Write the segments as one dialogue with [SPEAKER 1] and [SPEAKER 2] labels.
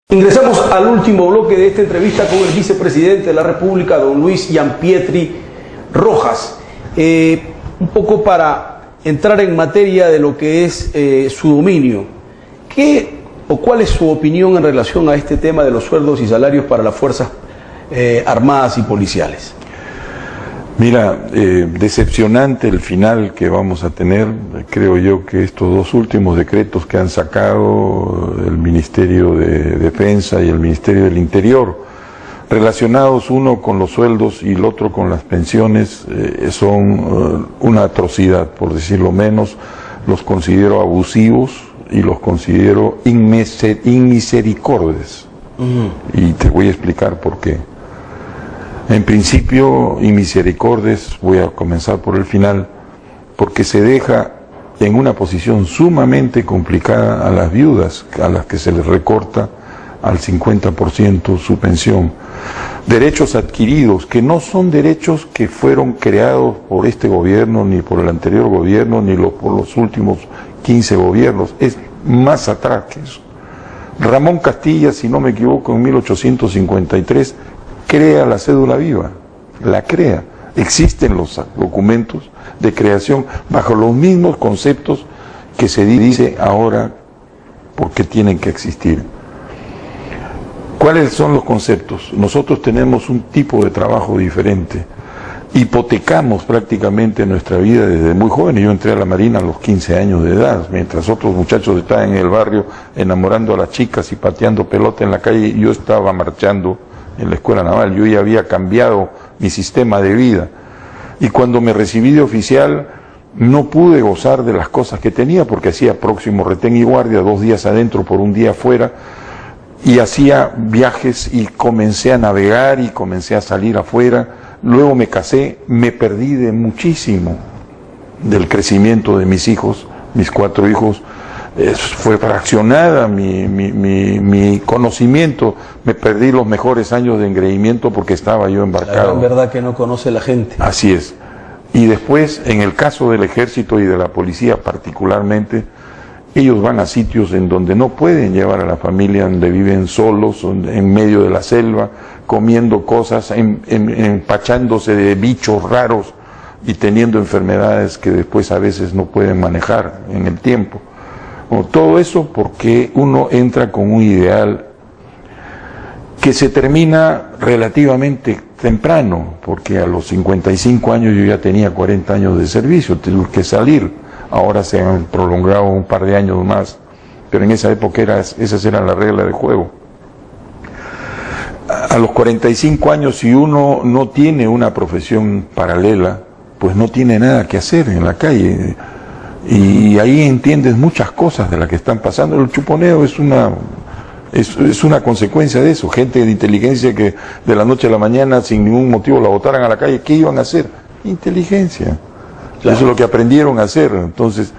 [SPEAKER 1] Ingresamos al último bloque de esta entrevista con el vicepresidente de la República, don Luis Gianpietri Rojas. Un poco para entrar en materia de lo que es su dominio. ¿Qué o cuál es su opinión en relación a este tema de los sueldos y salarios para las Fuerzas Armadas y policiales?
[SPEAKER 2] Mira, decepcionante el final que vamos a tener. Creo yo que estos dos últimos decretos que han sacado el Ministerio de Defensa y el Ministerio del Interior, relacionados uno con los sueldos y el otro con las pensiones, son una atrocidad, por decirlo menos. Los considero abusivos y los considero inmisericordes. Y te voy a explicar por qué. En principio, inmisericordes, voy a comenzar por el final, porque se deja en una posición sumamente complicada a las viudas, a las que se les recorta al 50% su pensión. Derechos adquiridos, que no son derechos que fueron creados por este gobierno, ni por el anterior gobierno, ni por los últimos 15 gobiernos, es más atrás que eso. Ramón Castilla, si no me equivoco, en 1853, crea la cédula viva, la crea. Existen los documentos de creación bajo los mismos conceptos que se dice ahora porque tienen que existir. ¿Cuáles son los conceptos? Nosotros tenemos un tipo de trabajo diferente. Hipotecamos prácticamente nuestra vida desde muy jóvenes. Yo entré a la Marina a los 15 años de edad, mientras otros muchachos estaban en el barrio enamorando a las chicas y pateando pelota en la calle, yo estaba marchando en la Escuela Naval. Yo ya había cambiado mi sistema de vida, y cuando me recibí de oficial no pude gozar de las cosas que tenía, porque hacía próximo retén y guardia, 2 días adentro por 1 día afuera, y hacía viajes y comencé a navegar y comencé a salir afuera. Luego me casé, me perdí de muchísimo del crecimiento de mis hijos, mis 4 hijos. Fue fraccionada mi conocimiento, me perdí los mejores años de engreimiento porque estaba yo embarcado.
[SPEAKER 1] La verdad que no conoce la gente.
[SPEAKER 2] Así es. Y después, en el caso del ejército y de la policía particularmente, ellos van a sitios en donde no pueden llevar a la familia, donde viven solos, en medio de la selva, comiendo cosas, empachándose de bichos raros y teniendo enfermedades que después a veces no pueden manejar en el tiempo. Todo eso porque uno entra con un ideal que se termina relativamente temprano, porque a los 55 años yo ya tenía 40 años de servicio, tuve que salir. Ahora se han prolongado un par de años más, pero en esa época esas eran las reglas de juego. A los 45 años, si uno no tiene una profesión paralela, pues no tiene nada que hacer en la calle. Y ahí entiendes muchas cosas de las que están pasando. El chuponeo es una consecuencia de eso. Gente de inteligencia que de la noche a la mañana sin ningún motivo la botaran a la calle. ¿Qué iban a hacer? Inteligencia. Claro. Eso es lo que aprendieron a hacer. Entonces,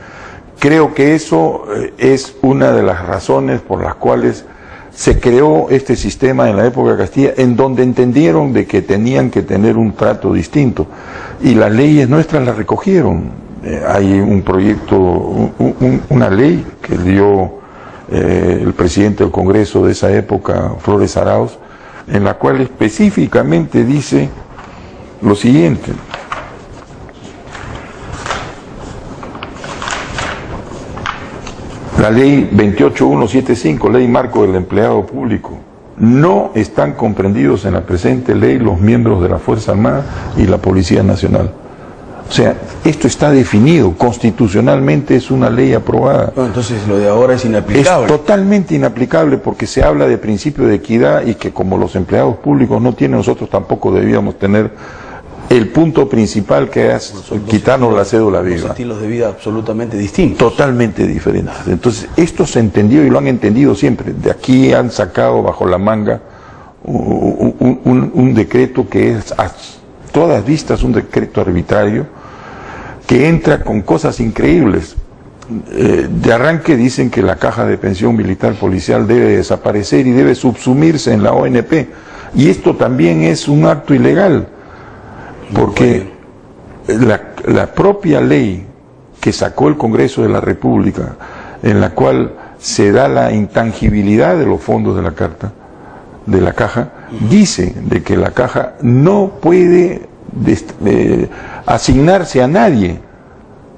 [SPEAKER 2] creo que eso es una de las razones por las cuales se creó este sistema en la época de Castilla, en donde entendieron de que tenían que tener un trato distinto. Y las leyes nuestras las recogieron. Hay un proyecto, una ley que dio el presidente del Congreso de esa época, Flores Arauz, en la cual específicamente dice lo siguiente: la ley 28175, ley marco del empleado público. No están comprendidos en la presente ley los miembros de la Fuerza Armada y la Policía Nacional. O sea, esto está definido, constitucionalmente es una ley aprobada.
[SPEAKER 1] No, entonces lo de ahora es inaplicable.
[SPEAKER 2] Es totalmente inaplicable porque se habla de principio de equidad y que como los empleados públicos no tienen, nosotros tampoco debíamos tener el punto principal, que es quitarnos la cédula viva.
[SPEAKER 1] Son estilos de vida absolutamente distintos.
[SPEAKER 2] Totalmente diferentes. Entonces, esto se entendió y lo han entendido siempre. De aquí han sacado bajo la manga un decreto que es a todas vistas un decreto arbitrario, que entra con cosas increíbles. De arranque dicen que la caja de pensión militar policial debe desaparecer y debe subsumirse en la ONP. Y esto también es un acto ilegal, porque la propia ley que sacó el Congreso de la República, en la cual se da la intangibilidad de los fondos de la caja, dice de que la caja no puede asignarse a nadie.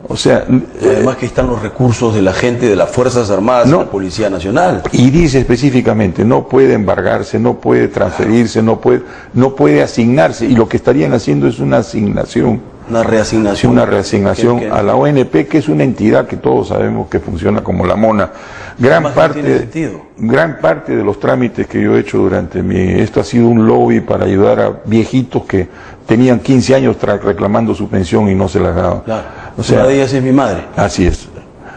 [SPEAKER 2] O sea,
[SPEAKER 1] además que están los recursos de la gente de las Fuerzas Armadas y la Policía Nacional.
[SPEAKER 2] Y dice específicamente, no puede embargarse, no puede transferirse, no puede asignarse. Y lo que estarían haciendo es una asignación. Una reasignación. Una reasignación a la ONP, que es una entidad que todos sabemos que funciona como la mona. Gran parte de los trámites que yo he hecho esto ha sido un lobby para ayudar a viejitos que tenían 15 años reclamando su pensión y no se la daban.
[SPEAKER 1] Claro. O sea, una de ellas es mi madre.
[SPEAKER 2] Así es.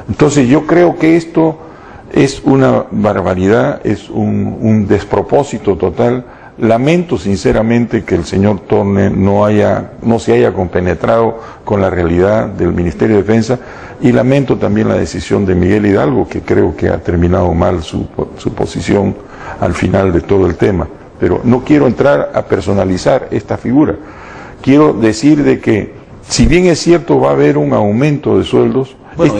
[SPEAKER 2] Entonces yo creo que esto es una barbaridad, es un despropósito total. Lamento sinceramente que el señor Torne no se haya compenetrado con la realidad del Ministerio de Defensa, y lamento también la decisión de Miguel Hidalgo, que creo que ha terminado mal su posición al final de todo el tema. Pero no quiero entrar a personalizar esta figura. Quiero decir de que, si bien es cierto, va a haber un aumento de sueldos.
[SPEAKER 1] Bueno,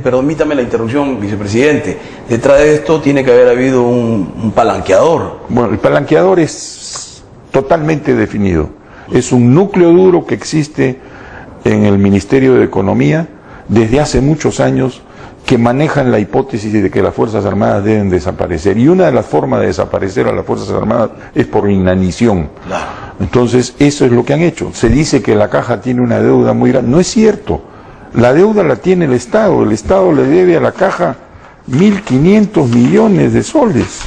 [SPEAKER 1] permítame la interrupción, vicepresidente, detrás de esto tiene que haber habido un palanqueador.
[SPEAKER 2] Bueno, el palanqueador es totalmente definido. Es un núcleo duro que existe en el Ministerio de Economía desde hace muchos años, que manejan la hipótesis de que las Fuerzas Armadas deben desaparecer. Y una de las formas de desaparecer a las Fuerzas Armadas es por inanición. Claro. Entonces, eso es lo que han hecho. Se dice que la caja tiene una deuda muy grande. No es cierto. La deuda la tiene el Estado. El Estado le debe a la caja 1.500 millones de soles.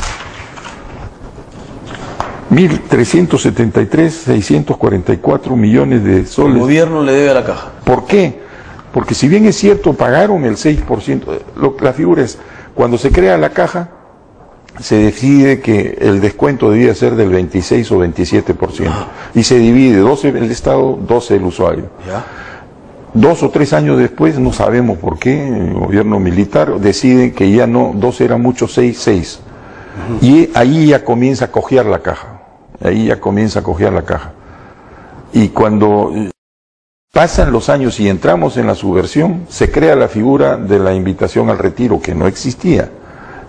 [SPEAKER 2] 1.373.644 millones de soles.
[SPEAKER 1] El gobierno le debe a la caja.
[SPEAKER 2] ¿Por qué? Porque si bien es cierto, pagaron el 6%, la figura es, cuando se crea la caja, se decide que el descuento debía ser del 26 o 27%. Y se divide, 12 el Estado, 12 el usuario. ¿Ya? 2 o 3 años después, no sabemos por qué, el gobierno militar decide que ya no, 12 era mucho, 6. Y ahí ya comienza a cojear la caja. Y cuando pasan los años y entramos en la subversión, se crea la figura de la invitación al retiro, que no existía,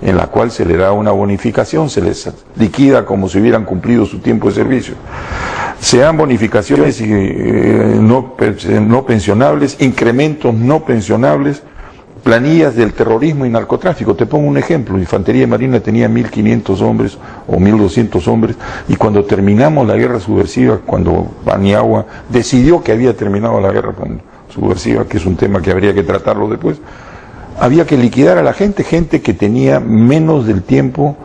[SPEAKER 2] en la cual se le da una bonificación, se les liquida como si hubieran cumplido su tiempo de servicio. Se dan bonificaciones no pensionables, incrementos no pensionables, planillas del terrorismo y narcotráfico. Te pongo un ejemplo: Infantería de Marina tenía 1.500 hombres o 1.200 hombres, y cuando terminamos la guerra subversiva, cuando Paniagua decidió que había terminado la guerra subversiva, que es un tema que habría que tratarlo después, había que liquidar a la gente que tenía menos del tiempo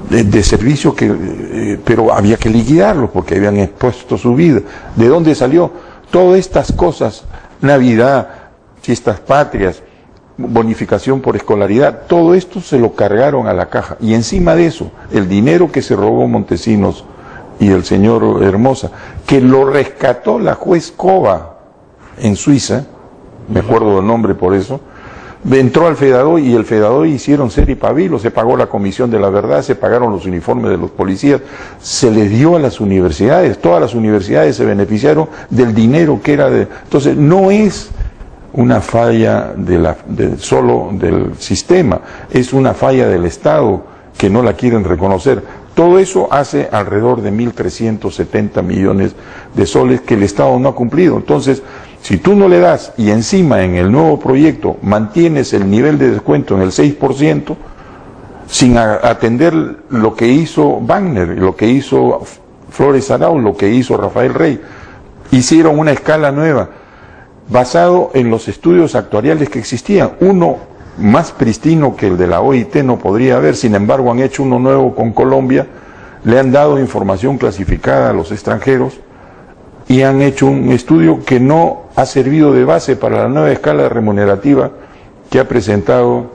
[SPEAKER 2] de servicio, pero había que liquidarlos porque habían expuesto su vida. ¿De dónde salió? Todas estas cosas, Navidad, fiestas patrias, bonificación por escolaridad, todo esto se lo cargaron a la caja. Y encima de eso, el dinero que se robó Montesinos y el señor Hermosa, que lo rescató la juez Cova en Suiza, me acuerdo del nombre por eso, entró al FEDADOI, y el FEDADOI hicieron ser y pabilo, se pagó la Comisión de la Verdad, se pagaron los uniformes de los policías, se les dio a las universidades, todas las universidades se beneficiaron del dinero que era de... Entonces, no es una falla solo del sistema, es una falla del Estado que no la quieren reconocer. Todo eso hace alrededor de 1.370 millones de soles que el Estado no ha cumplido. Entonces, si tú no le das, y encima en el nuevo proyecto mantienes el nivel de descuento en el 6%, sin atender lo que hizo Wagner, lo que hizo Flores Arau, lo que hizo Rafael Rey, hicieron una escala nueva, basado en los estudios actuariales que existían. Uno más pristino que el de la OIT no podría haber, sin embargo han hecho uno nuevo con Colombia, le han dado información clasificada a los extranjeros y han hecho un estudio que no ha servido de base para la nueva escala remunerativa que ha presentado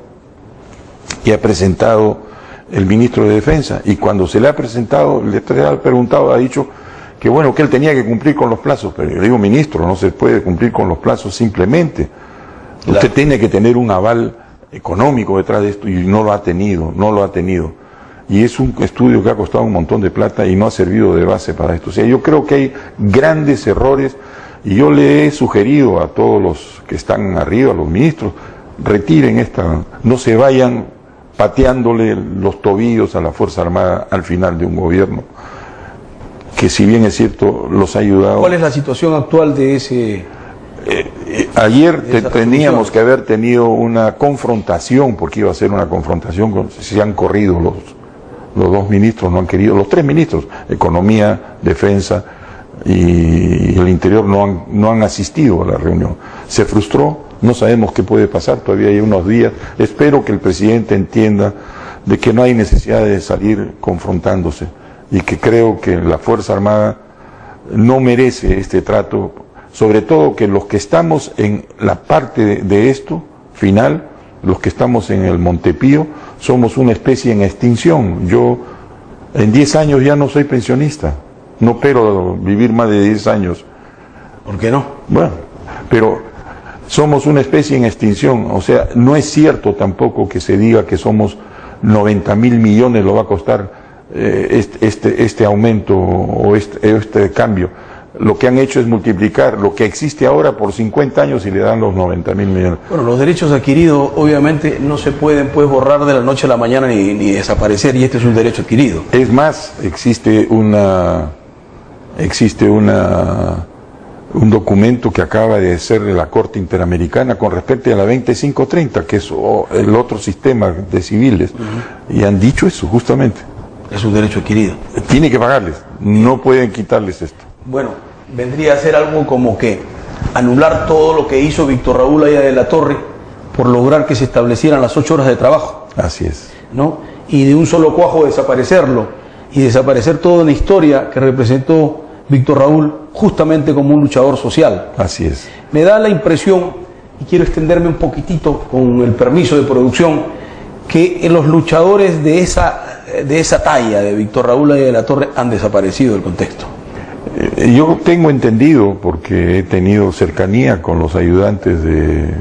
[SPEAKER 2] el ministro de Defensa. Y cuando se le ha presentado, le ha preguntado, ha dicho que bueno, que él tenía que cumplir con los plazos. Pero yo le digo, ministro, no se puede cumplir con los plazos simplemente. Usted tiene que tener un aval económico detrás de esto, y no lo ha tenido. Y es un estudio que ha costado un montón de plata y no ha servido de base para esto. O sea, yo creo que hay grandes errores, y yo le he sugerido a todos los que están arriba, a los ministros, retiren esta, no se vayan pateándole los tobillos a la Fuerza Armada al final de un gobierno que, si bien es cierto, los ha ayudado.
[SPEAKER 1] ¿Cuál es la situación actual de ese?
[SPEAKER 2] Ayer teníamos que haber tenido una confrontación, porque iba a ser una confrontación, se han corrido los dos ministros, no han querido, los tres ministros, Economía, Defensa y el Interior, no han asistido a la reunión. Se frustró, no sabemos qué puede pasar, todavía hay unos días. Espero que el presidente entienda de que no hay necesidad de salir confrontándose y que creo que la Fuerza Armada no merece este trato, sobre todo que los que estamos en la parte de esto final, los que estamos en el Montepío, somos una especie en extinción. Yo en 10 años ya no soy pensionista, no espero vivir más de 10 años.
[SPEAKER 1] ¿Por qué no?
[SPEAKER 2] Bueno, pero somos una especie en extinción, o sea, no es cierto tampoco que se diga que somos 90.000 millones, lo va a costar este aumento o este cambio. Lo que han hecho es multiplicar lo que existe ahora por 50 años y le dan los 90.000 millones.
[SPEAKER 1] Bueno, los derechos adquiridos obviamente no se pueden pues borrar de la noche a la mañana ni desaparecer, y este es un derecho adquirido.
[SPEAKER 2] Es más, existe un documento que acaba de hacer la Corte Interamericana con respecto a la 2530, que es el otro sistema de civiles, y han dicho eso justamente.
[SPEAKER 1] Es un derecho adquirido.
[SPEAKER 2] Tiene que pagarles, no pueden quitarles esto.
[SPEAKER 1] Bueno, vendría a ser algo como que anular todo lo que hizo Víctor Raúl Haya de la Torre por lograr que se establecieran las 8 horas de trabajo.
[SPEAKER 2] Así es.
[SPEAKER 1] ¿No? Y de un solo cuajo desaparecerlo, y desaparecer toda una historia que representó Víctor Raúl justamente como un luchador social.
[SPEAKER 2] Así es.
[SPEAKER 1] Me da la impresión, y quiero extenderme un poquitito con el permiso de producción, que los luchadores de esa talla de Víctor Raúl Haya de la Torre han desaparecido del contexto.
[SPEAKER 2] Yo tengo entendido, porque he tenido cercanía con los ayudantes de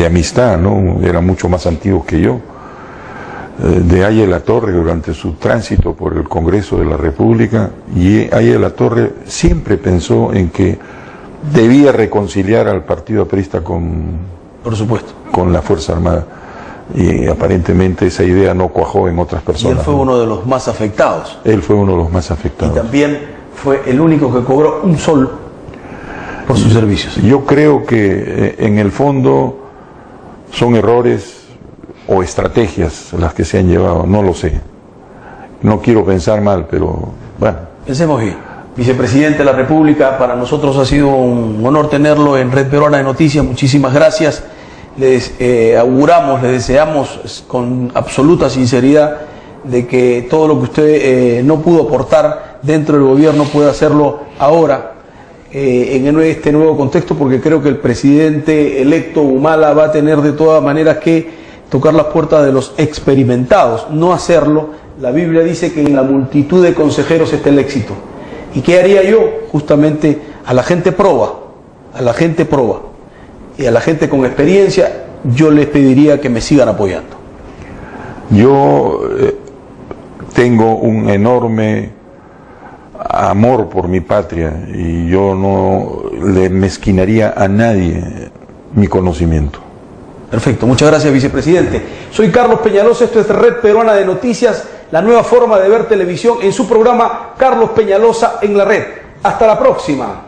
[SPEAKER 2] amistad, ¿no? Eran mucho más antiguos que yo, de Haya de la Torre durante su tránsito por el Congreso de la República, y Haya de la Torre siempre pensó en que debía reconciliar al partido aprista
[SPEAKER 1] por supuesto,
[SPEAKER 2] con la Fuerza Armada, y aparentemente esa idea no cuajó en otras personas.
[SPEAKER 1] Y él fue uno de los más afectados.
[SPEAKER 2] Él fue uno de los más afectados.
[SPEAKER 1] Y también fue el único que cobró un sol por sus servicios.
[SPEAKER 2] Yo creo que en el fondo son errores o estrategias las que se han llevado, no lo sé. No quiero pensar mal, pero bueno.
[SPEAKER 1] Pensemos bien. Vicepresidente de la República, para nosotros ha sido un honor tenerlo en Red Peruana de Noticias. Muchísimas gracias. Les auguramos, les deseamos con absoluta sinceridad de que todo lo que usted no pudo aportar dentro del gobierno pueda hacerlo ahora en este nuevo contexto, porque creo que el presidente electo Humala va a tener de todas maneras que tocar las puertas de los experimentados, no hacerlo. La Biblia dice que en la multitud de consejeros está el éxito. ¿Y qué haría yo? Justamente a la gente proba, y a la gente con experiencia, yo les pediría que me sigan apoyando.
[SPEAKER 2] Yo tengo un enorme amor por mi patria y yo no le mezquinaría a nadie mi conocimiento.
[SPEAKER 1] Perfecto, muchas gracias, vicepresidente. Soy Carlos Peñalosa, esto es Red Peruana de Noticias, la nueva forma de ver televisión en su programa Carlos Peñalosa en la Red. Hasta la próxima.